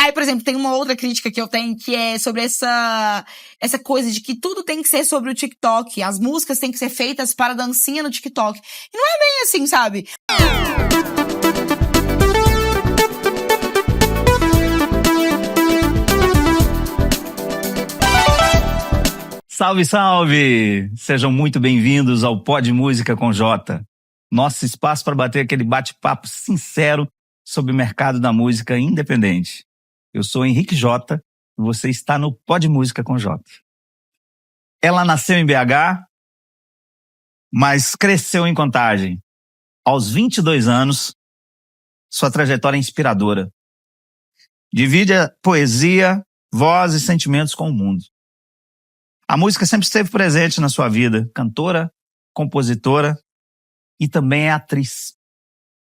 Aí, por exemplo, tem uma outra crítica que eu tenho que é sobre essa coisa de que tudo tem que ser sobre o TikTok. As músicas têm que ser feitas para dancinha no TikTok. E não é bem assim, sabe? Salve, salve! Sejam muito bem-vindos ao Pod Música com Jota. Nosso espaço para bater aquele bate-papo sincero sobre o mercado da música independente. Eu sou Henrique Jota e você está no Pod Música com Jota. Ela nasceu em BH, mas cresceu em Contagem. Aos 22 anos, sua trajetória é inspiradora. Divide a poesia, voz e sentimentos com o mundo. A música sempre esteve presente na sua vida. Cantora, compositora e também é atriz.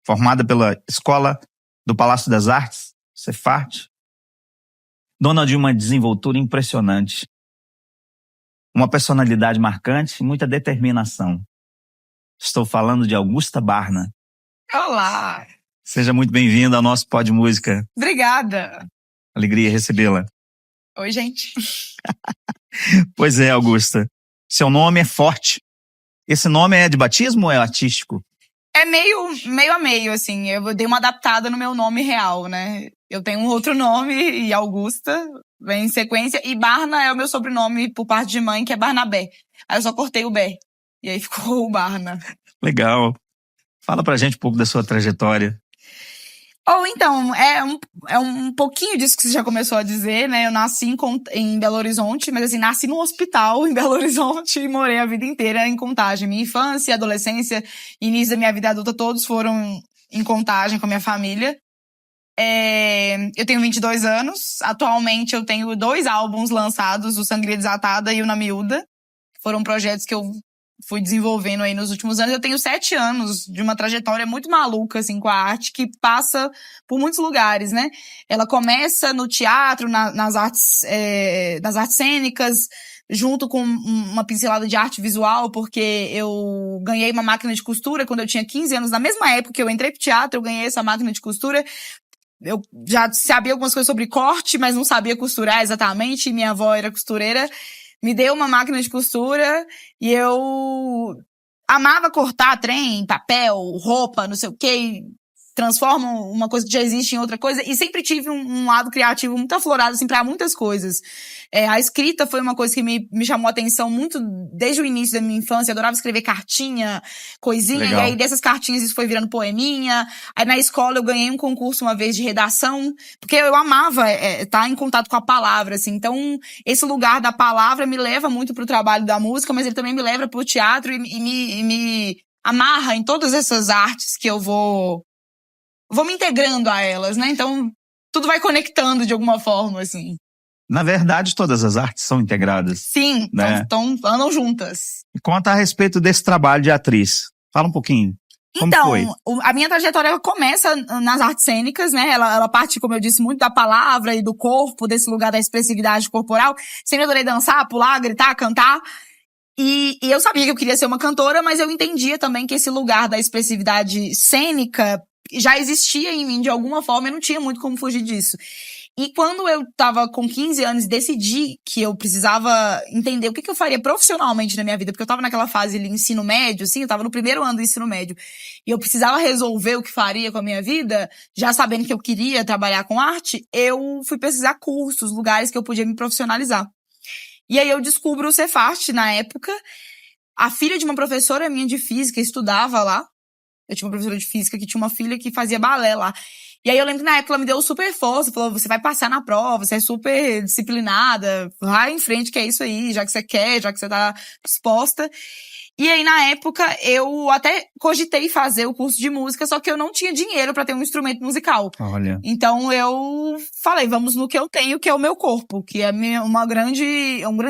Formada pela Escola do Palácio das Artes, Cefarte. Dona de uma desenvoltura impressionante. Uma personalidade marcante e muita determinação. Estou falando de Augusta Barna. Olá! Seja muito bem-vinda ao nosso Pod Música. Obrigada! Alegria recebê-la. Oi, gente. Pois é, Augusta. Seu nome é forte. Esse nome é de batismo ou é artístico? É meio a meio, assim. Eu dei uma adaptada no meu nome real, né? Eu tenho um outro nome, e Augusta vem em sequência. E Barna é o meu sobrenome por parte de mãe, que é Barnabé. Aí eu só cortei o Bé. E aí ficou o Barna. Legal. Fala pra gente um pouco da sua trajetória. Então, é um pouquinho disso que você já começou a dizer, né? Eu nasci em Belo Horizonte, mas assim, nasci no hospital em Belo Horizonte e morei a vida inteira em Contagem. Minha infância, adolescência, início da minha vida adulta, todos foram em Contagem com a minha família. Eu tenho 22 anos, atualmente eu tenho 2 álbuns lançados, o Sangria Desatada e o Na Miúda. Foram projetos que eu fui desenvolvendo aí nos últimos anos. Eu tenho 7 anos de uma trajetória muito maluca, assim, com a arte, que passa por muitos lugares, né? Ela começa no teatro, nas artes cênicas, junto com uma pincelada de arte visual, porque eu ganhei uma máquina de costura quando eu tinha 15 anos. Na mesma época que eu entrei pro teatro, eu ganhei essa máquina de costura. Eu já sabia algumas coisas sobre corte, mas não sabia costurar exatamente. Minha avó era costureira. Me deu uma máquina de costura e eu amava cortar trem, papel, roupa, não sei o quê. Transformo uma coisa que já existe em outra coisa. E sempre tive um lado criativo muito aflorado, assim, pra muitas coisas. A escrita foi uma coisa que me chamou a atenção muito desde o início da minha infância. Eu adorava escrever cartinha, coisinha. Legal. E aí dessas cartinhas isso foi virando poeminha. Aí na escola eu ganhei um concurso uma vez de redação. Porque eu amava estar em contato com a palavra, assim. Então, esse lugar da palavra me leva muito pro trabalho da música, mas ele também me leva pro teatro e me amarra em todas essas artes que eu vou me integrando a elas, né? Então, tudo vai conectando de alguma forma, assim. Na verdade, todas as artes são integradas. Sim, né? Andam juntas. E conta a respeito desse trabalho de atriz. Fala um pouquinho. Como foi? A minha trajetória ela começa nas artes cênicas, né? Ela parte, como eu disse, muito da palavra e do corpo, desse lugar da expressividade corporal. Sempre adorei dançar, pular, gritar, cantar. E eu sabia que eu queria ser uma cantora, mas eu entendia também que esse lugar da expressividade cênica já existia em mim de alguma forma, eu não tinha muito como fugir disso. E quando eu tava com 15 anos, decidi que eu precisava entender o que eu faria profissionalmente na minha vida, porque eu tava naquela fase de ensino médio, assim, eu tava no primeiro ano do ensino médio, e eu precisava resolver o que faria com a minha vida, já sabendo que eu queria trabalhar com arte, eu fui pesquisar cursos, lugares que eu podia me profissionalizar. E aí eu descubro o Cefarte na época. A filha de uma professora minha de física estudava lá. Eu tinha uma professora de física que tinha uma filha que fazia balé lá. E aí eu lembro que na época ela me deu super força, falou, você vai passar na prova, você é super disciplinada, vai em frente que é isso aí, já que você quer, já que você tá disposta. E aí na época eu até cogitei fazer o curso de música, só que eu não tinha dinheiro pra ter um instrumento musical. Olha. Então eu falei, vamos no que eu tenho, que é o meu corpo, que é um grande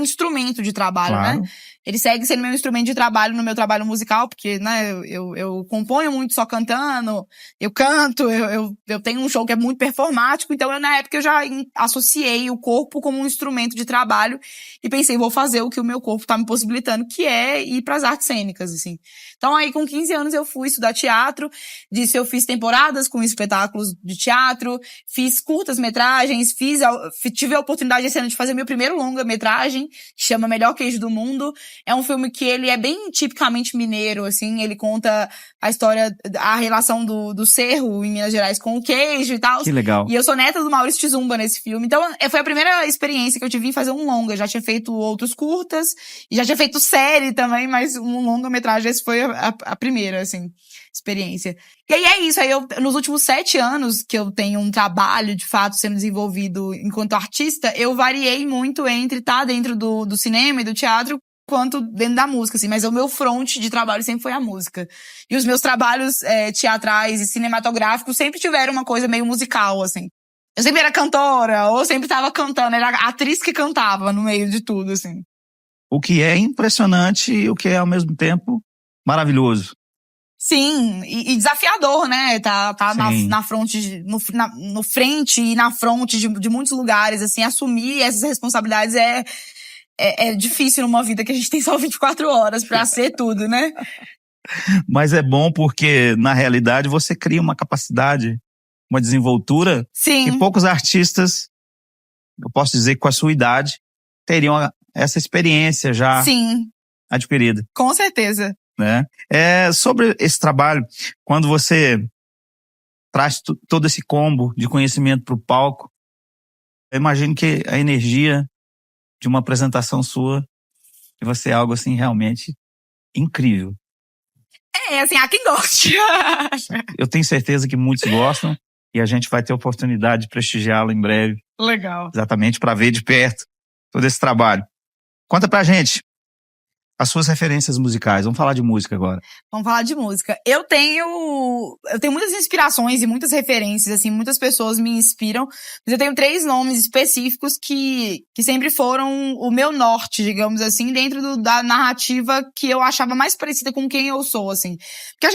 instrumento de trabalho, Claro. né? Ele segue sendo meu instrumento de trabalho no meu trabalho musical, porque, né, eu componho muito só cantando, eu canto, eu tenho um show que é muito performático, então na época eu já associei o corpo como um instrumento de trabalho e pensei, vou fazer o que o meu corpo tá me possibilitando, que é ir pras artes cênicas, assim. Então aí com 15 anos eu fui estudar teatro, disso eu fiz temporadas com espetáculos de teatro, fiz curtas-metragens, tive a oportunidade esse ano de fazer meu primeiro longa-metragem, que chama Melhor Queijo do Mundo. É um filme que ele é bem tipicamente mineiro, assim, ele conta a história, a relação do cerro em Minas Gerais com o queijo e tal. Que legal. E eu sou neta do Maurício Tizumba nesse filme. Então, foi a primeira experiência que eu tive em fazer um longa. Já tinha feito outros curtas, e já tinha feito série também, mas um longa-metragem, esse foi a primeira, assim, experiência. E aí é isso, aí nos últimos 7 anos que eu tenho um trabalho, de fato, sendo desenvolvido enquanto artista, eu variei muito entre estar dentro do cinema e do teatro, quanto dentro da música, assim, mas o meu front de trabalho sempre foi a música. E os meus trabalhos teatrais e cinematográficos sempre tiveram uma coisa meio musical, assim. Eu sempre era cantora, ou sempre tava cantando, era a atriz que cantava no meio de tudo, assim. O que é impressionante e o que é, ao mesmo tempo, maravilhoso. Sim, e desafiador, né? Tá na fronte, no frente e na fronte de muitos lugares, assim, assumir essas responsabilidades é difícil numa vida que a gente tem só 24 horas pra ser tudo, né? Mas é bom porque, na realidade, você cria uma capacidade, uma desenvoltura Sim. que poucos artistas, eu posso dizer que com a sua idade, teriam essa experiência já Sim. adquirida. Com certeza. Né? Sobre esse trabalho, quando você traz todo esse combo de conhecimento para o palco, eu imagino que a energia de uma apresentação sua vai ser algo assim realmente incrível. Assim, há quem goste. Eu tenho certeza que muitos gostam e a gente vai ter a oportunidade de prestigiá-lo em breve. Legal. Exatamente para ver de perto todo esse trabalho. Conta pra gente as suas referências musicais. Vamos falar de música agora. Vamos falar de música. Eu tenho muitas inspirações e muitas referências, assim, muitas pessoas me inspiram, mas eu tenho 3 nomes específicos que sempre foram o meu norte, digamos assim, dentro da narrativa que eu achava mais parecida com quem eu sou, assim. Porque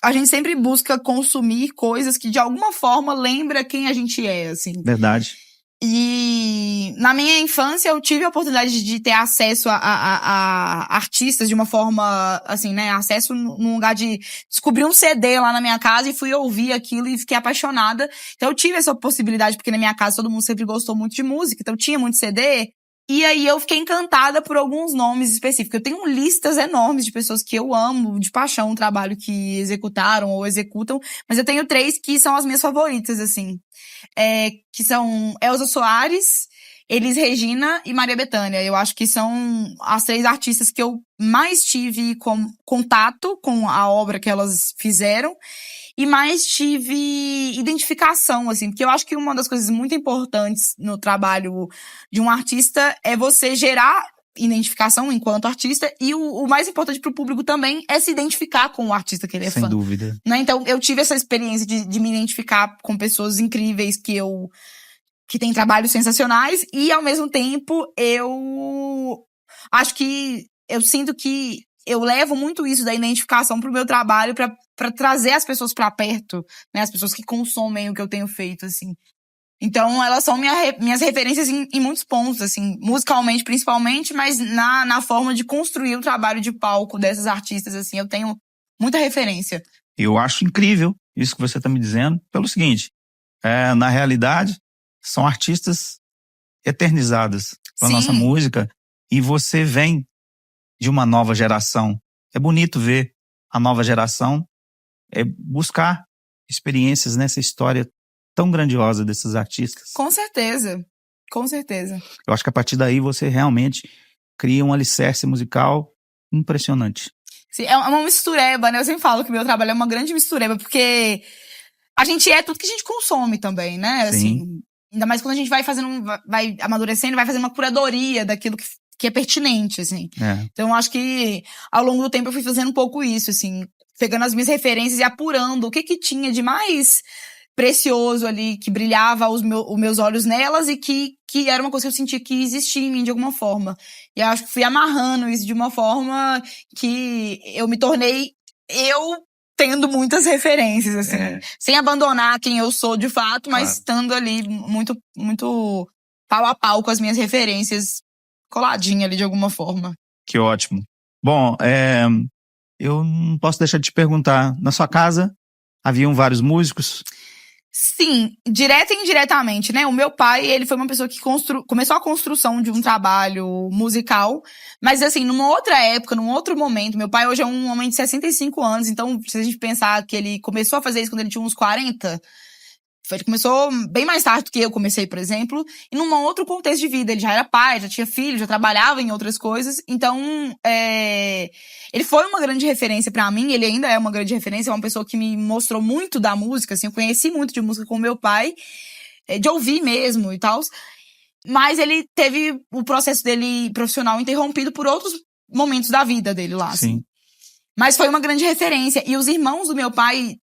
a gente sempre busca consumir coisas que de alguma forma lembra quem a gente é, assim. Verdade. E na minha infância eu tive a oportunidade de ter acesso a artistas de uma forma, assim, né, acesso num lugar de descobrir um CD lá na minha casa e fui ouvir aquilo e fiquei apaixonada. Então eu tive essa possibilidade, porque na minha casa todo mundo sempre gostou muito de música, então tinha muito CD. E aí eu fiquei encantada por alguns nomes específicos. Eu tenho listas enormes de pessoas que eu amo de paixão o trabalho que executaram ou executam, mas eu tenho 3 que são as minhas favoritas, assim. Que são Elza Soares, Elis Regina e Maria Bethânia. Eu acho que são as 3 artistas que eu mais tive contato com a obra que elas fizeram e mais tive identificação, assim, porque eu acho que uma das coisas muito importantes no trabalho de um artista é você gerar identificação enquanto artista e o mais importante pro público também é se identificar com o artista que ele é fã. Sem dúvida. Né? Então, eu tive essa experiência de me identificar com pessoas incríveis que têm trabalhos sensacionais e, ao mesmo tempo, eu acho que eu sinto que eu levo muito isso da identificação pro meu trabalho pra trazer as pessoas pra perto, né? As pessoas que consomem o que eu tenho feito, assim. Então, elas são minhas referências em muitos pontos, assim, musicalmente principalmente, mas na forma de construir o trabalho de palco dessas artistas, assim, eu tenho muita referência. Eu acho incrível isso que você está me dizendo, pelo seguinte, na realidade, são artistas eternizadas para nossa música e você vem de uma nova geração. É bonito ver a nova geração buscar experiências nessa história tão grandiosa desses artistas. Com certeza, com certeza. Eu acho que a partir daí você realmente cria um alicerce musical impressionante. Sim, é uma mistureba, né? Eu sempre falo que o meu trabalho é uma grande mistureba, porque a gente é tudo que a gente consome também, né? Sim. Assim, ainda mais quando a gente vai amadurecendo, vai fazendo uma curadoria daquilo que é pertinente, assim. Então, eu acho que ao longo do tempo eu fui fazendo um pouco isso, assim, pegando as minhas referências e apurando o que tinha de mais precioso ali, que brilhava os meus olhos nelas e que que era uma coisa que eu sentia que existia em mim de alguma forma. E eu acho que fui amarrando isso de uma forma que eu me tornei eu tendo muitas referências, assim. Sem abandonar quem eu sou de fato, mas estando ali muito, muito pau a pau com as minhas referências, coladinha ali de alguma forma. Que ótimo. Bom, eu não posso deixar de te perguntar, na sua casa haviam vários músicos? Sim, direta e indiretamente, né? O meu pai, ele foi uma pessoa que começou a construção de um trabalho musical, mas assim, numa outra época, num outro momento. Meu pai hoje é um homem de 65 anos, então se a gente pensar que ele começou a fazer isso quando ele tinha uns 40, ele começou bem mais tarde do que eu comecei, por exemplo, e num outro contexto de vida. Ele já era pai, já tinha filho, já trabalhava em outras coisas. Então, ele foi uma grande referência pra mim, ele ainda é uma grande referência, é uma pessoa que me mostrou muito da música, assim, eu conheci muito de música com meu pai, de ouvir mesmo e tal. Mas ele teve o processo dele profissional interrompido por outros momentos da vida dele lá, assim. Sim. Mas foi uma grande referência. E os irmãos do meu pai,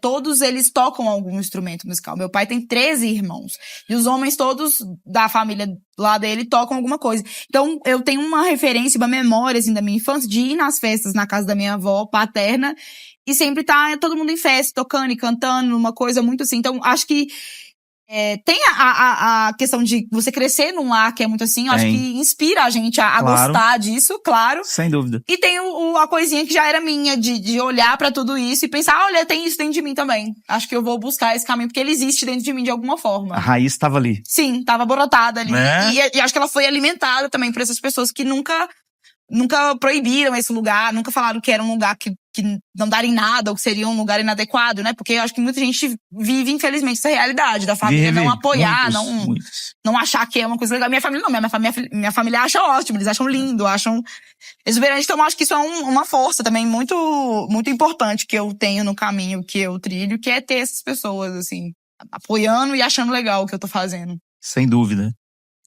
todos eles tocam algum instrumento musical. Meu pai tem 13 irmãos. E os homens todos da família lá dele tocam alguma coisa. Então, eu tenho uma referência, uma memória, assim, da minha infância, de ir nas festas na casa da minha avó paterna e sempre tá todo mundo em festa, tocando e cantando, uma coisa muito assim. Então, acho que tem a questão de você crescer num lar que é muito assim, eu acho que inspira a gente a Claro. gostar disso, claro. Sem dúvida. E tem a coisinha que já era minha, de olhar pra tudo isso e pensar, olha, tem isso dentro de mim também. Acho que eu vou buscar esse caminho, porque ele existe dentro de mim de alguma forma. A raiz estava ali. Sim, tava brotada ali. Né? E acho que ela foi alimentada também por essas pessoas que nunca proibiram esse lugar, nunca falaram que era um lugar que não daria em nada, ou que seria um lugar inadequado, né? Porque eu acho que muita gente vive, infelizmente, essa realidade da família não apoiar, muitos. não achar que é uma coisa legal. Minha família não, minha família acha ótimo, eles acham lindo, acham exuberante. Então eu acho que isso é uma força também muito, muito importante que eu tenho no caminho que eu trilho, que é ter essas pessoas, assim, apoiando e achando legal o que eu tô fazendo. Sem dúvida.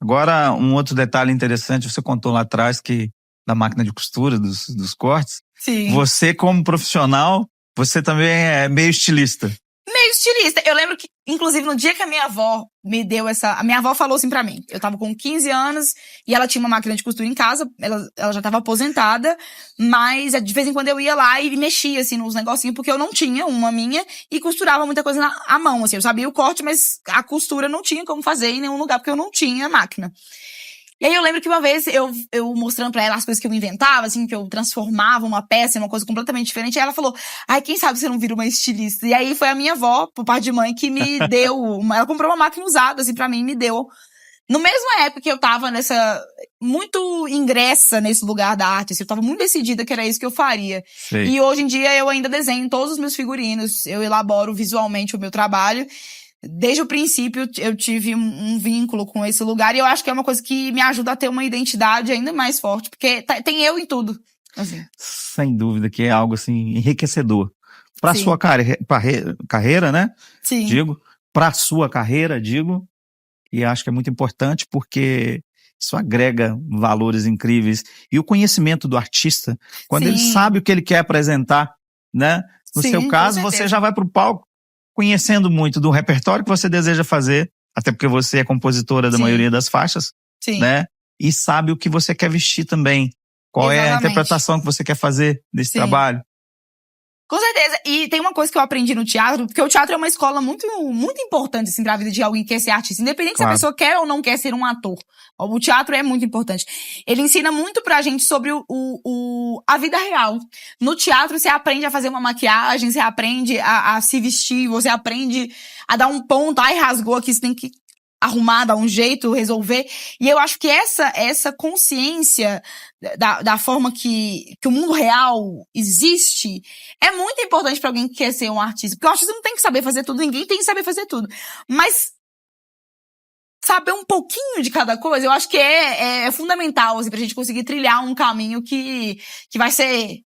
Agora, um outro detalhe interessante, você contou lá atrás que da máquina de costura, dos cortes. Sim. Você, como profissional, você também é meio estilista. Meio estilista. Eu lembro que, inclusive, no dia que a minha avó me deu essa... A minha avó falou assim pra mim. Eu tava com 15 anos e ela tinha uma máquina de costura em casa. Ela já tava aposentada. Mas, de vez em quando, eu ia lá e mexia, assim, nos negocinhos. Porque eu não tinha uma minha e costurava muita coisa à mão, assim. Eu sabia o corte, mas a costura não tinha como fazer em nenhum lugar, porque eu não tinha máquina. E aí eu lembro que uma vez eu mostrando pra ela as coisas que eu inventava, assim, que eu transformava uma peça em uma coisa completamente diferente, e ela falou, ai, quem sabe você não vira uma estilista? E aí foi a minha avó, por parte de mãe, que me deu ela comprou uma máquina usada, assim, pra mim, e me deu. No mesma época que eu tava muito ingressa nesse lugar da arte, assim, eu tava muito decidida que era isso que eu faria. Sei. E hoje em dia eu ainda desenho todos os meus figurinos, eu elaboro visualmente o meu trabalho. Desde o princípio eu tive um vínculo com esse lugar e eu acho que é uma coisa que me ajuda a ter uma identidade ainda mais forte, porque tem eu em tudo. Assim. Sem dúvida que é algo assim enriquecedor. Para Sim. sua carreira, né? Sim. Digo, para sua carreira, digo, e acho que é muito importante porque isso agrega valores incríveis e o conhecimento do artista, quando ele Sim. sabe o que ele quer apresentar, né? No Sim, seu caso, com você certeza. já vai para o palco conhecendo muito do repertório que você deseja fazer, até porque você é compositora da Sim. maioria das faixas, Sim. né? E sabe o que você quer vestir também. Qual é a Exatamente. interpretação que você quer fazer desse Sim. trabalho. Com certeza. E tem uma coisa que eu aprendi no teatro, porque o teatro é uma escola muito, muito importante, assim, pra vida de alguém que quer ser artista. Independente se a pessoa quer ou não quer ser um ator. O teatro é muito importante. Ele ensina muito pra gente sobre a vida real. No teatro, você aprende a fazer uma maquiagem, você aprende a se vestir, você aprende a dar um ponto. Ai, rasgou aqui, você tem que arrumar, dar um jeito, resolver. E eu acho que essa consciência da forma que o mundo real existe é muito importante pra alguém que quer ser um artista. Porque o artista não tem que saber fazer tudo, ninguém tem que saber fazer tudo. Mas saber um pouquinho de cada coisa, eu acho que é fundamental, assim, pra gente conseguir trilhar um caminho que vai ser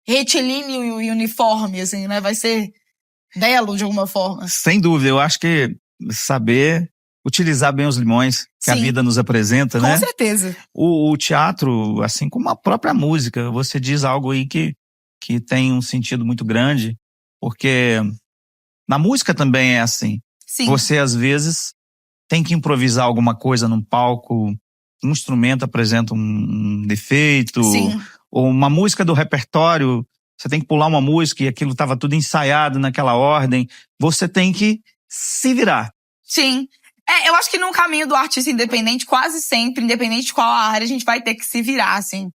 retilíneo e uniforme, assim, né? Vai ser belo de alguma forma. Sem dúvida, eu acho que saber utilizar bem os limões que a Sim. vida nos apresenta, né? Com certeza. O teatro, assim como a própria música, você diz algo aí que tem um sentido muito grande, porque na música também é assim. Sim. Você, às vezes, tem que improvisar alguma coisa num palco, um instrumento apresenta um defeito, Sim. ou uma música do repertório, você tem que pular uma música e aquilo estava tudo ensaiado naquela ordem, você tem que se virar. Sim. Eu acho que no caminho do artista independente, quase sempre, independente de qual área, a gente vai ter que se virar, assim.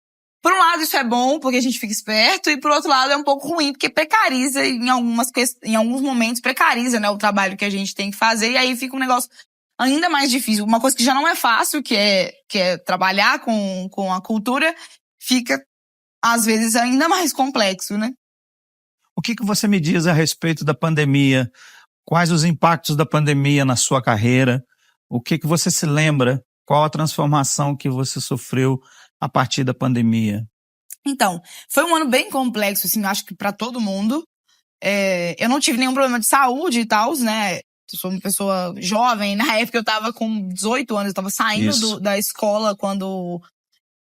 Por um lado, isso é bom, porque a gente fica esperto, e por outro lado, é um pouco ruim, porque precariza, em alguns momentos, precariza, né, o trabalho que a gente tem que fazer, e aí fica um negócio ainda mais difícil. Uma coisa que já não é fácil, que é trabalhar com a cultura, fica, às vezes, ainda mais complexo, né? O que você me diz a respeito da pandemia? Quais os impactos da pandemia na sua carreira? O que você se lembra? Qual a transformação que você sofreu a partir da pandemia? Então, foi um ano bem complexo, assim, acho que pra todo mundo. Eu não tive nenhum problema de saúde e tal, né? Eu sou uma pessoa jovem. Na época eu tava com 18 anos, eu tava saindo da escola quando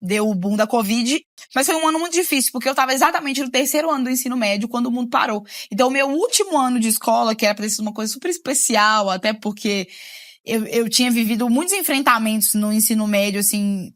deu o boom da Covid. Mas foi um ano muito difícil, porque eu tava exatamente no 3º ano do ensino médio, quando o mundo parou. Então, o meu último ano de escola, que era pra ser uma coisa super especial, até porque eu tinha vivido muitos enfrentamentos no ensino médio, assim,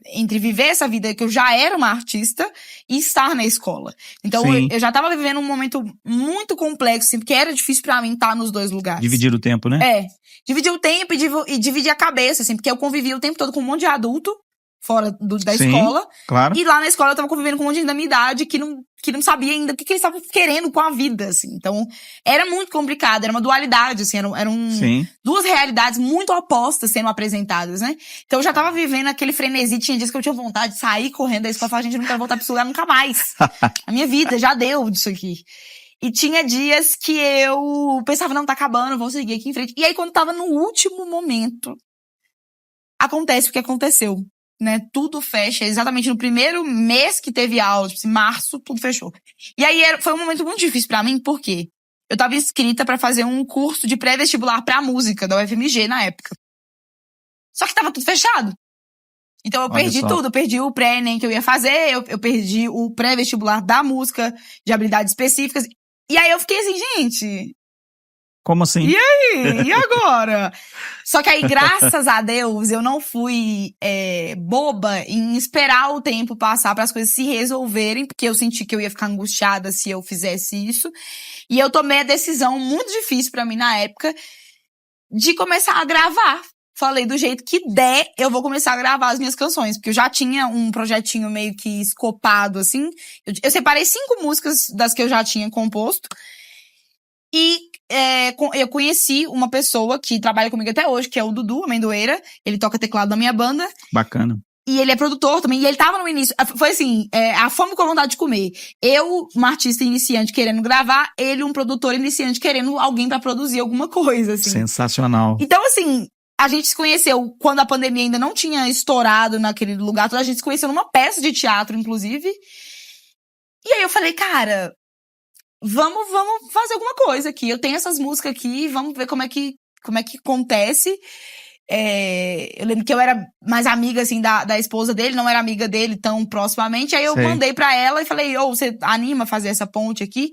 entre viver essa vida que eu já era uma artista e estar na escola. Então, eu já tava vivendo um momento muito complexo, assim, porque era difícil pra mim estar nos dois lugares. Dividir o tempo, né? Dividir o tempo e dividir a cabeça, assim, porque eu convivia o tempo todo com um monte de adulto, fora da escola. Claro. E lá na escola eu tava convivendo com um monte de gente da minha idade que não sabia ainda o que eles estavam querendo com a vida, assim. Então, era muito complicado, era uma dualidade, assim, eram duas realidades muito opostas sendo apresentadas, né? Então, eu já tava vivendo aquele frenesi, tinha dias que eu tinha vontade de sair correndo da escola e falar, gente, eu não quero voltar pra esse lugar nunca mais. A minha vida já deu disso aqui. E tinha dias que eu pensava, não, tá acabando, vou seguir aqui em frente. E aí, quando tava no último momento, acontece o que aconteceu. Né, tudo fecha, exatamente no primeiro mês que teve aula, tipo, março, tudo fechou. E aí foi um momento muito difícil pra mim, porque eu tava inscrita pra fazer um curso de pré-vestibular pra música da UFMG na época. Só que tava tudo fechado. Então eu perdi tudo, eu perdi o pré-ENEM que eu ia fazer, eu perdi o pré-vestibular da música, de habilidades específicas. E aí eu fiquei assim, gente... Como assim? E aí? E agora? Só que aí, graças a Deus, eu não fui boba em esperar o tempo passar para as coisas se resolverem, porque eu senti que eu ia ficar angustiada se eu fizesse isso. E eu tomei a decisão muito difícil para mim na época de começar a gravar. Falei, do jeito que der, eu vou começar a gravar as minhas canções. Porque eu já tinha um projetinho meio que escopado, assim. Eu separei 5 músicas das que eu já tinha composto. E eu conheci uma pessoa que trabalha comigo até hoje, que é o Dudu Amendoeira. Ele toca teclado na minha banda. Bacana. E ele é produtor também. E ele tava no início. Foi assim, a fome com a vontade de comer. Eu, uma artista iniciante querendo gravar, ele, um produtor iniciante querendo alguém pra produzir alguma coisa, assim. Sensacional. Então, assim, a gente se conheceu quando a pandemia ainda não tinha estourado naquele lugar. A gente se conheceu numa peça de teatro, inclusive. E aí eu falei, cara... Vamos fazer alguma coisa aqui. Eu tenho essas músicas aqui, vamos ver como é que acontece. Eu lembro que eu era mais amiga, assim, da esposa dele, não era amiga dele tão proximamente. Aí eu mandei pra ela e falei, você anima a fazer essa ponte aqui?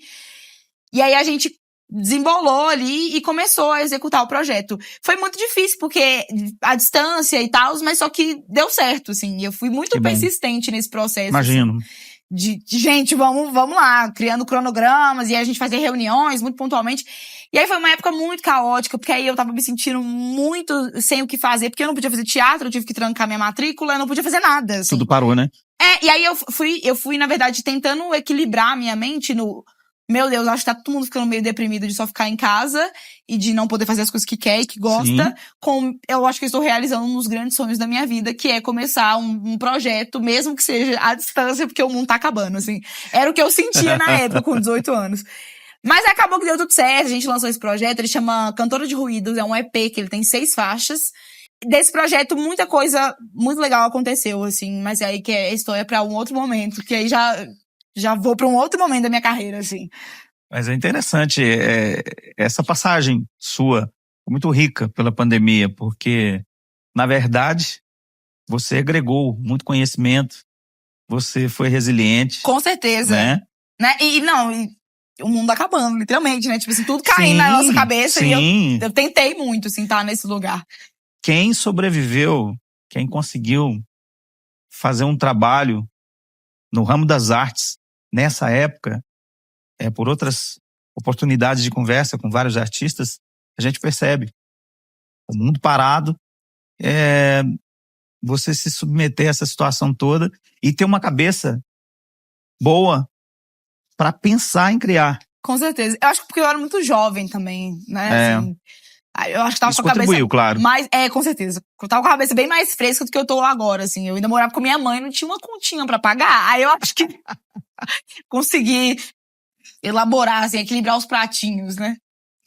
E aí a gente desembolou ali e começou a executar o projeto. Foi muito difícil, porque a distância e tal, mas só que deu certo, assim. Eu fui muito persistente nesse processo. Imagino. Assim, de gente, vamos lá, criando cronogramas, e aí a gente fazia reuniões muito pontualmente. E aí foi uma época muito caótica, porque aí eu tava me sentindo muito sem o que fazer, porque eu não podia fazer teatro, eu tive que trancar minha matrícula, eu não podia fazer nada, assim. Tudo parou, né? E aí eu fui, na verdade, tentando equilibrar a minha mente no... Meu Deus, acho que tá todo mundo ficando meio deprimido de só ficar em casa e de não poder fazer as coisas que quer e que gosta. Eu acho que eu estou realizando um dos grandes sonhos da minha vida, que é começar um projeto, mesmo que seja à distância, porque o mundo tá acabando, assim. Era o que eu sentia na época, com 18 anos. Mas acabou que deu tudo certo, a gente lançou esse projeto, ele chama Cantora de Ruídos, é um EP que ele tem 6 faixas. Desse projeto, muita coisa muito legal aconteceu, assim, mas aí que é história pra um outro momento, que aí já vou para um outro momento da minha carreira, assim. Mas é interessante, essa passagem sua foi muito rica pela pandemia, porque, na verdade, você agregou muito conhecimento, você foi resiliente. Com certeza. Né? E o mundo acabando, literalmente, né? Tipo assim, tudo caindo na nossa cabeça e eu tentei muito, assim, estar nesse lugar. quem sobreviveu, quem conseguiu fazer um trabalho no ramo das artes nessa época, por outras oportunidades de conversa com vários artistas, a gente percebe o mundo parado, você se submeter a essa situação toda e ter uma cabeça boa para pensar em criar. Com certeza. Eu acho que porque eu era muito jovem também, né? Assim, eu acho que tava Isso com a cabeça contribuiu, claro. mais... com certeza. Eu tava com a cabeça bem mais fresca do que eu tô agora, assim. Eu ainda morava com minha mãe, não tinha uma continha pra pagar. Aí eu acho que consegui elaborar, assim, equilibrar os pratinhos, né?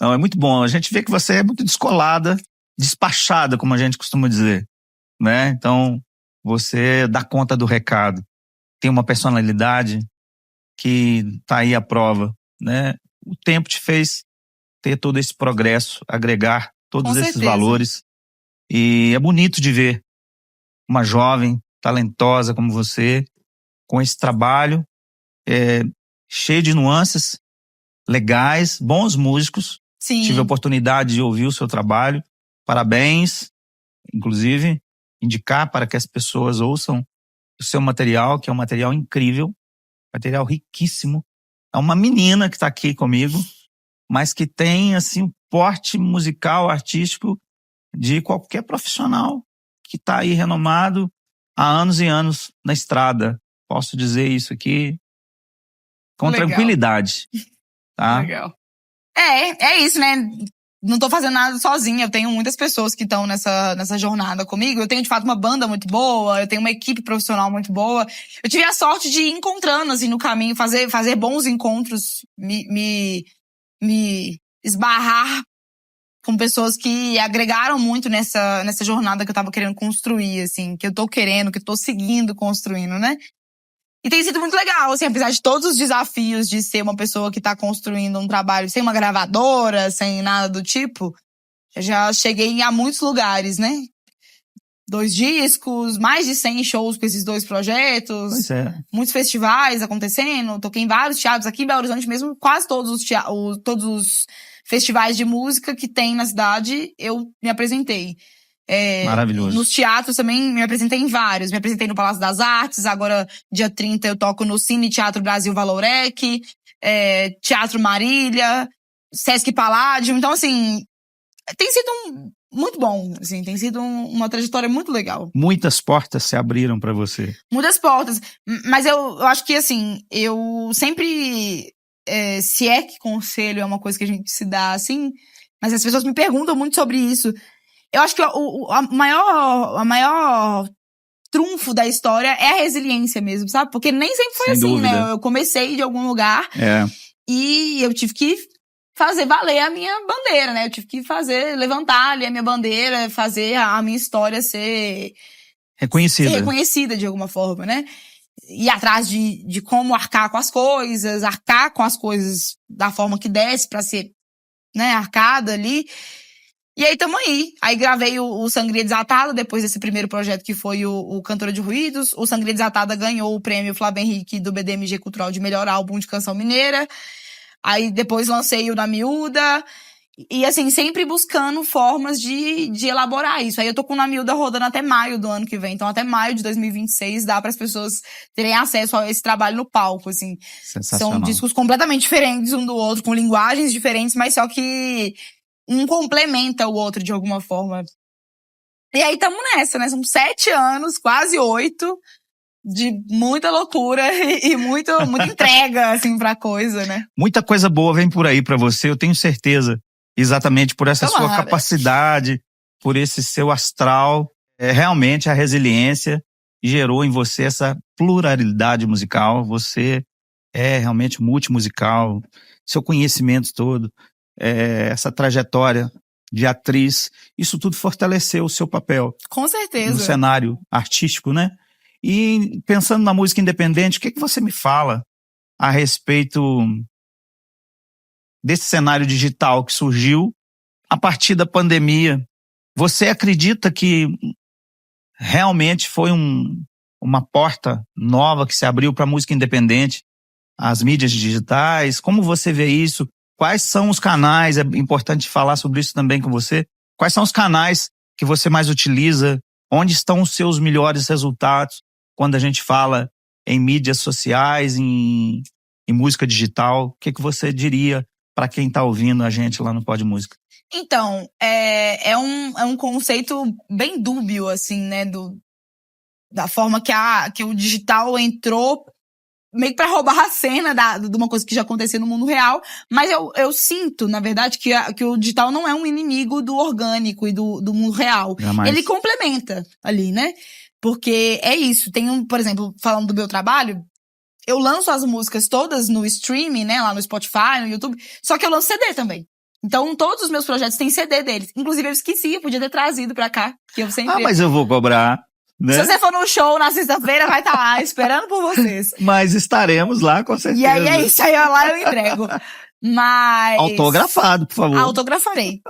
Não, é muito bom. A gente vê que você é muito descolada, despachada, como a gente costuma dizer, né? Então, você dá conta do recado. Tem uma personalidade que tá aí à prova, né? O tempo te fez ter todo esse progresso, agregar todos Com esses certeza. valores. E é bonito de ver uma jovem, talentosa como você, com esse trabalho, cheio de nuances legais, bons músicos. Sim. Tive a oportunidade de ouvir o seu trabalho. Parabéns, inclusive, indicar para que as pessoas ouçam o seu material, que é um material incrível, material riquíssimo. É uma menina que está aqui comigo, mas que tem assim um porte musical, artístico de qualquer profissional que está aí renomado há anos e anos na estrada. Posso dizer isso aqui com Legal. tranquilidade. Tá? Legal. É isso, né? Não tô fazendo nada sozinha. Eu tenho muitas pessoas que estão nessa jornada comigo. Eu tenho, de fato, uma banda muito boa. Eu tenho uma equipe profissional muito boa. Eu tive a sorte de ir encontrando, assim, no caminho, fazer bons encontros, me esbarrar com pessoas que agregaram muito nessa jornada que eu tava querendo construir, assim, que eu tô querendo, que eu tô seguindo construindo, né? E tem sido muito legal, assim, apesar de todos os desafios de ser uma pessoa que tá construindo um trabalho sem uma gravadora, sem nada do tipo, eu já cheguei a muitos lugares, né? 2 discos, mais de 100 shows com esses 2 projetos. Pois é. Muitos festivais acontecendo, toquei em vários teatros aqui em Belo Horizonte mesmo, quase todos os festivais de música que tem na cidade, eu me apresentei. Maravilhoso. Nos teatros também me apresentei em vários. Me apresentei no Palácio das Artes, agora dia 30 eu toco no Cine Teatro Brasil Valorec, Teatro Marília, Sesc Palladium. Então, assim, tem sido muito bom, assim, tem sido uma trajetória muito legal. Muitas portas se abriram para você. Muitas portas. Mas eu acho que, assim, eu sempre... se é que conselho é uma coisa que a gente se dá, assim... Mas as pessoas me perguntam muito sobre isso. Eu acho que a maior trunfo da história é a resiliência mesmo, sabe? Porque nem sempre foi Sem assim, dúvida. né? Eu comecei de algum lugar e eu tive que fazer valer a minha bandeira, né? Eu tive que levantar ali a minha bandeira, fazer a minha história ser reconhecida de alguma forma, né? Ir atrás de como arcar com as coisas da forma que desse pra ser, né, arcada ali. E aí tamo aí. Aí gravei o Sangria Desatada, depois desse primeiro projeto que foi o Cantora de Ruídos. O Sangria Desatada ganhou o prêmio Flávio Henrique do BDMG Cultural de melhor álbum de canção mineira. Aí depois lancei o Na Miúda. E assim, sempre buscando formas de elaborar isso. Aí eu tô com o Na Miúda rodando até maio do ano que vem. Então até maio de 2026 dá para as pessoas terem acesso a esse trabalho no palco, assim. Sensacional. São discos completamente diferentes um do outro, com linguagens diferentes, mas só que um complementa o outro de alguma forma. E aí tamo nessa, né? São 7 anos, quase 8, de muita loucura e muita entrega, assim, pra coisa, né? Muita coisa boa vem por aí pra você, eu tenho certeza. Exatamente por essa sua capacidade, por esse seu astral. Realmente a resiliência gerou em você essa pluralidade musical. Você é realmente multimusical. Seu conhecimento todo, essa trajetória de atriz, isso tudo fortaleceu o seu papel. Com certeza. No cenário artístico, né? E pensando na música independente, o que você me fala a respeito desse cenário digital que surgiu a partir da pandemia? Você acredita que realmente foi uma porta nova que se abriu para a música independente, as mídias digitais? Como você vê isso? Quais são os canais? É importante falar sobre isso também com você. Quais são os canais que você mais utiliza? Onde estão os seus melhores resultados quando a gente fala em mídias sociais, em música digital? O que você diria para quem está ouvindo a gente lá no Pod Música? Então, é um conceito bem dúbio, assim, né, da forma que o digital entrou meio que pra roubar a cena de uma coisa que já acontecia no mundo real, mas eu sinto, na verdade, que o digital não é um inimigo do orgânico e do mundo real. Jamais. Ele complementa ali, né? Porque é isso, por exemplo, falando do meu trabalho, eu lanço as músicas todas no streaming, né, lá no Spotify, no YouTube, só que eu lanço CD também. Então, todos os meus projetos têm CD deles. Inclusive, eu esqueci, eu podia ter trazido pra cá, que eu sempre... mas eu vou cobrar, né? Se você for no show na sexta-feira, vai estar lá, esperando por vocês. Mas estaremos lá, com certeza. E aí é isso, aí lá eu entrego. Mas... Autografado, por favor. Autografarei.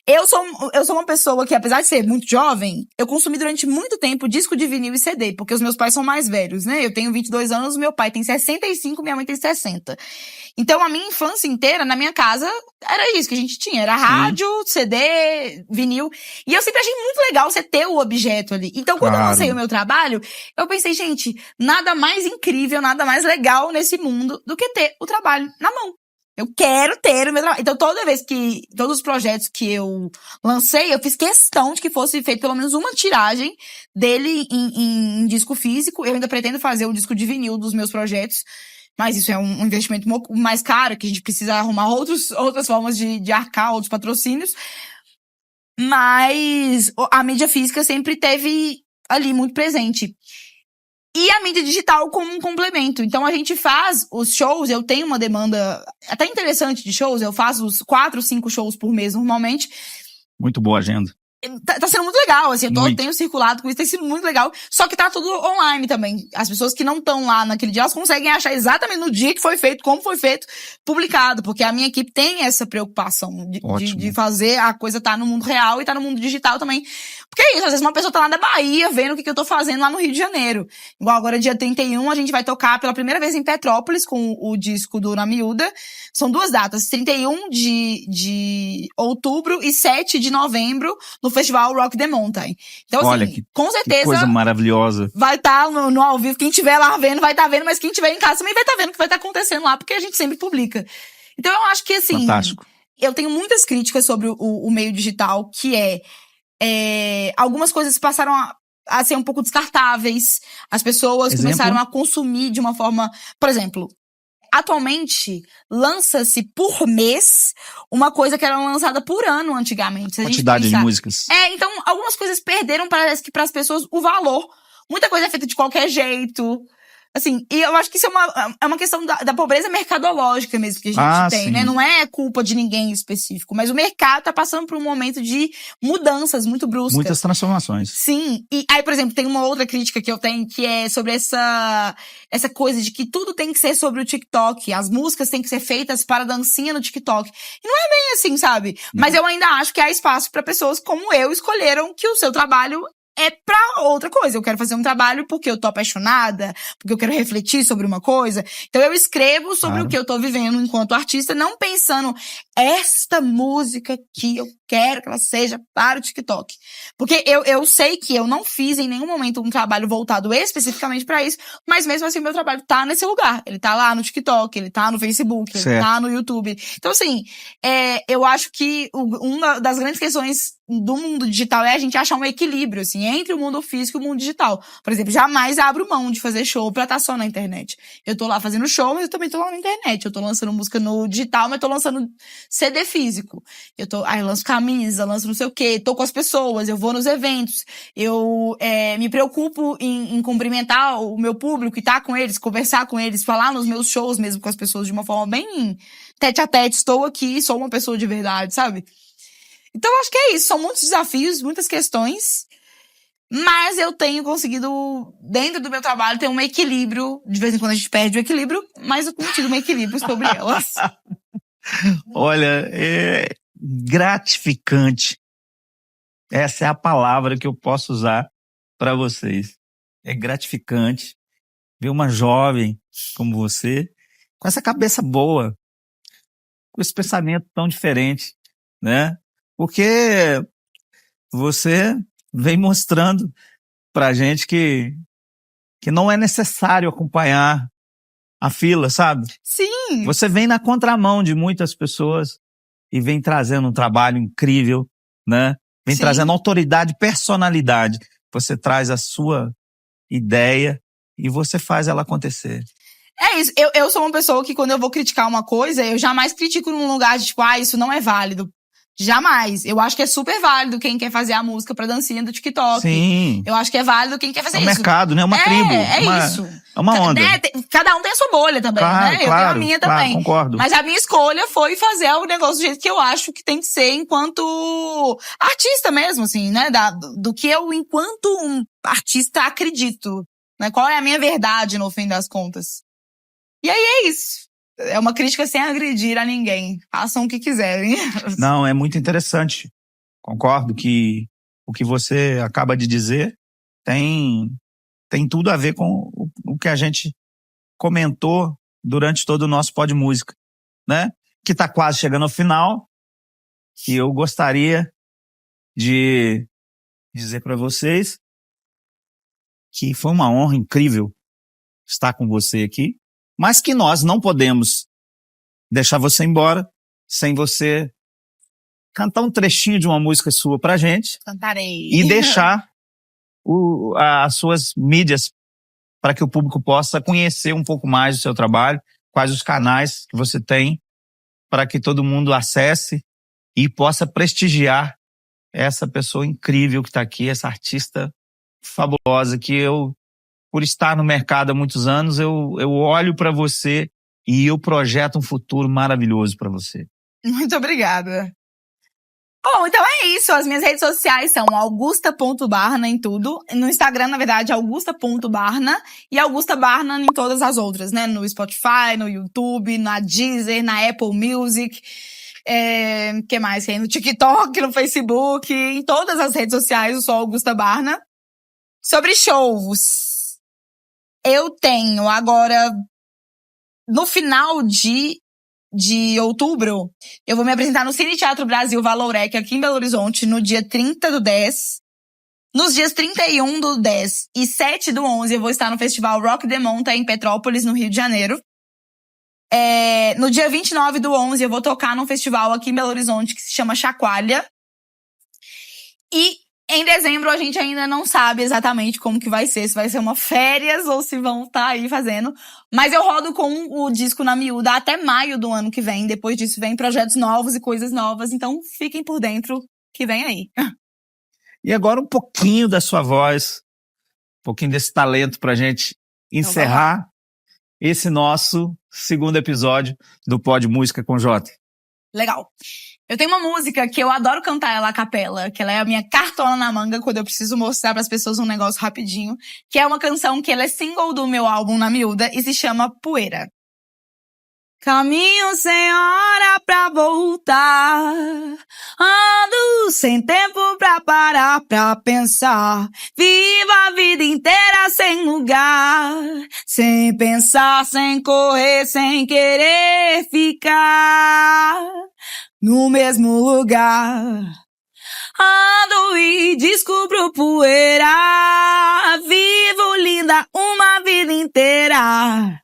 Eu sou uma pessoa que, apesar de ser muito jovem, eu consumi durante muito tempo disco de vinil e CD, porque os meus pais são mais velhos, né? Eu tenho 22 anos, meu pai tem 65, minha mãe tem 60. Então, a minha infância inteira, na minha casa, era isso que a gente tinha. Era rádio, CD, vinil. E eu sempre achei muito legal você ter o objeto ali. Então, quando eu lancei o meu trabalho, eu pensei, gente, nada mais incrível, nada mais legal nesse mundo do que ter o trabalho na mão. Eu quero ter o meu trabalho. Então, todos os projetos que eu lancei, eu fiz questão de que fosse feito pelo menos uma tiragem dele em disco físico. Eu ainda pretendo fazer o disco de vinil dos meus projetos. Mas isso é um investimento mais caro, que a gente precisa arrumar outras formas de arcar, outros patrocínios. Mas a mídia física sempre teve ali muito presente. E a mídia digital como um complemento. Então, a gente faz os shows, eu tenho uma demanda até interessante de shows, eu faço os 4, 5 shows por mês normalmente. Muito boa agenda. Tá sendo muito legal, assim, eu tenho circulado com isso, tem sido muito legal, só que tá tudo online também. As pessoas que não estão lá naquele dia, elas conseguem achar exatamente no dia que foi feito, como foi feito, publicado, porque a minha equipe tem essa preocupação de fazer a coisa tá no mundo real e tá no mundo digital também. Porque é isso, às vezes uma pessoa tá lá da Bahia vendo o que eu tô fazendo lá no Rio de Janeiro. Igual agora, dia 31, a gente vai tocar pela primeira vez em Petrópolis com o disco do Na Miúda. São 2 datas, 31 de outubro e 7 de novembro, no festival Rock the Mountain. Então, assim, olha, com certeza... Que coisa maravilhosa. Vai estar no ao vivo. Quem estiver lá vendo, vai estar vendo, mas quem estiver em casa também vai estar vendo o que vai estar acontecendo lá, porque a gente sempre publica. Então, eu acho que, assim... Fantástico. Eu tenho muitas críticas sobre o meio digital, que algumas coisas passaram a ser um pouco descartáveis. As pessoas começaram a consumir de uma forma... Por exemplo... Atualmente, lança-se por mês uma coisa que era lançada por ano antigamente. Se a quantidade de músicas. Então, algumas coisas perderam, parece que, para as pessoas, o valor. Muita coisa é feita de qualquer jeito. Assim, e eu acho que isso é uma questão da pobreza mercadológica mesmo que a gente tem, sim. né? Não é culpa de ninguém em específico, mas o mercado tá passando por um momento de mudanças muito bruscas. Muitas transformações. Sim. E aí, por exemplo, tem uma outra crítica que eu tenho que é sobre essa coisa de que tudo tem que ser sobre o TikTok. As músicas têm que ser feitas para dancinha no TikTok. E não é bem assim, sabe? Mas eu ainda acho que há espaço para pessoas como eu escolheram que o seu trabalho é pra outra coisa. Eu quero fazer um trabalho porque eu tô apaixonada, porque eu quero refletir sobre uma coisa. Então eu escrevo sobre o que eu tô vivendo enquanto artista, não pensando esta música que eu quero que ela seja para o TikTok. Porque eu sei que eu não fiz em nenhum momento um trabalho voltado especificamente pra isso, mas mesmo assim o meu trabalho tá nesse lugar. Ele tá lá no TikTok, ele tá no Facebook, ele tá no YouTube. Então assim, eu acho que uma das grandes questões do mundo digital é a gente achar um equilíbrio, assim, entre o mundo físico e o mundo digital. Por exemplo, jamais abro mão de fazer show pra estar só na internet. Eu tô lá fazendo show, mas eu também tô lá na internet. Eu tô lançando música no digital, mas tô lançando CD físico. Eu lanço camisa, lanço não sei o quê, tô com as pessoas, eu vou nos eventos, eu me preocupo em cumprimentar o meu público e estar com eles, conversar com eles, falar nos meus shows mesmo com as pessoas de uma forma bem tete a tete. Estou aqui, sou uma pessoa de verdade, sabe? Então, eu acho que é isso. São muitos desafios, muitas questões. Mas eu tenho conseguido, dentro do meu trabalho, ter um equilíbrio. De vez em quando a gente perde o equilíbrio, mas eu tenho tido um equilíbrio sobre elas. Olha, é gratificante. Essa é a palavra que eu posso usar para vocês. É gratificante ver uma jovem como você, com essa cabeça boa, com esse pensamento tão diferente, né? Porque você vem mostrando pra gente que não é necessário acompanhar a fila, sabe? Sim. Você vem na contramão de muitas pessoas e vem trazendo um trabalho incrível, né? Vem Sim. trazendo autoridade, personalidade. Você traz a sua ideia e você faz ela acontecer. É isso. Eu sou uma pessoa que quando eu vou criticar uma coisa, eu jamais critico num lugar de tipo, isso não é válido. Jamais. Eu acho que é super válido quem quer fazer a música pra dancinha do TikTok. Sim. Eu acho que é válido quem quer fazer É um isso. mercado, né? Uma tribo. Isso. É uma onda. Né? Cada um tem a sua bolha também, Claro, né? Eu tenho claro, a minha claro, também. concordo. Mas a minha escolha foi fazer o negócio do jeito que eu acho que tem que ser enquanto artista mesmo, assim, né? Do que eu, enquanto um artista, acredito. Né? Qual é a minha verdade, no fim das contas. E aí é isso. É uma crítica sem agredir a ninguém. Façam o que quiserem. Não, é muito interessante. Concordo que o que você acaba de dizer tem tudo a ver com o que a gente comentou durante todo o nosso Pod Música, né? Que está quase chegando ao final. E eu gostaria de dizer para vocês que foi uma honra incrível estar com você aqui, mas que nós não podemos deixar você embora sem você cantar um trechinho de uma música sua pra gente. Cantarei. E deixar as suas mídias para que o público possa conhecer um pouco mais do seu trabalho, quais os canais que você tem, para que todo mundo acesse e possa prestigiar essa pessoa incrível que está aqui, essa artista fabulosa que eu, por estar no mercado há muitos anos, eu olho para você e eu projeto um futuro maravilhoso para você. Muito obrigada. Bom, então é isso. As minhas redes sociais são augusta.barna em tudo. No Instagram, na verdade, augusta.barna. E Augusta Barna em todas as outras, né? No Spotify, no YouTube, na Deezer, na Apple Music. Que mais? No TikTok, no Facebook. Em todas as redes sociais, eu sou Augusta Barna. Sobre shows. Eu tenho agora, no final de outubro, eu vou me apresentar no Cine Teatro Brasil Valorec, aqui em Belo Horizonte, no dia 30/10. Nos dias 31/10 e 7/11, eu vou estar no Festival Rock the Mountain, em Petrópolis, no Rio de Janeiro. No dia 29/11, eu vou tocar num festival aqui em Belo Horizonte, que se chama Chacoalha. E em dezembro, a gente ainda não sabe exatamente como que vai ser, se vai ser uma férias ou se vão estar aí fazendo. Mas eu rodo com o disco na miúda até maio do ano que vem. Depois disso, vem projetos novos e coisas novas. Então, fiquem por dentro que vem aí. E agora um pouquinho da sua voz, um pouquinho desse talento pra gente encerrar esse nosso segundo episódio do Pod Música com Jota. Legal. Eu tenho uma música que eu adoro cantar ela a capela, que ela é a minha cartola na manga quando eu preciso mostrar pras pessoas um negócio rapidinho, que é uma canção que ela é single do meu álbum Na Miúda e se chama Poeira. Caminho sem hora pra voltar, ando sem tempo pra parar pra pensar, vivo a vida inteira sem lugar, sem pensar, sem correr, sem querer ficar no mesmo lugar. Ando e descubro poeira, vivo linda uma vida inteira.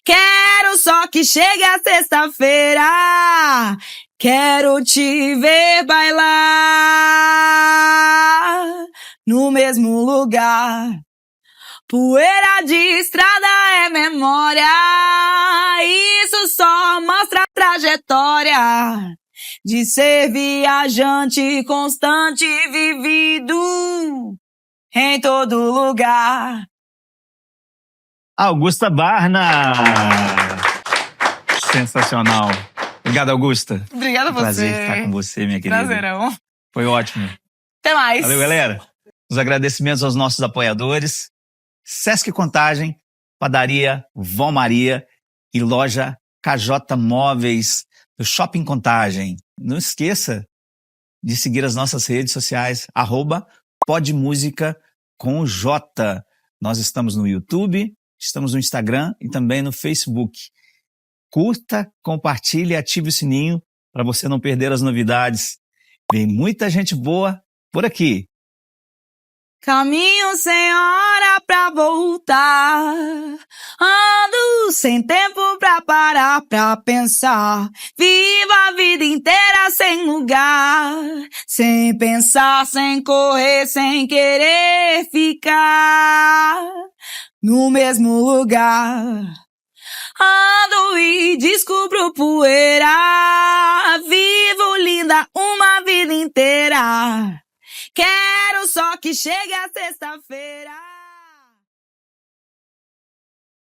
Quero só que chegue a sexta-feira, quero te ver bailar no mesmo lugar. Poeira de estrada é memória, isso só mostra a trajetória de ser viajante constante vivido em todo lugar. Augusta Barna! Sensacional. Obrigado, Augusta. Obrigada a você. Prazer estar com você, minha querida. Prazerão. Foi ótimo. Até mais. Valeu, galera. Os agradecimentos aos nossos apoiadores. Sesc Contagem, Padaria Vó Maria e Loja KJ Móveis do Shopping Contagem. Não esqueça de seguir as nossas redes sociais, @podmusica_com_J. Nós estamos no YouTube, estamos no Instagram e também no Facebook. Curta, compartilhe e ative o sininho para você não perder as novidades. Vem muita gente boa por aqui. Caminho sem hora pra voltar, ando sem tempo pra parar pra pensar, vivo a vida inteira sem lugar, sem pensar, sem correr, sem querer ficar no mesmo lugar. Ando e descubro poeira, vivo linda uma vida inteira. Quero só que chegue a sexta-feira.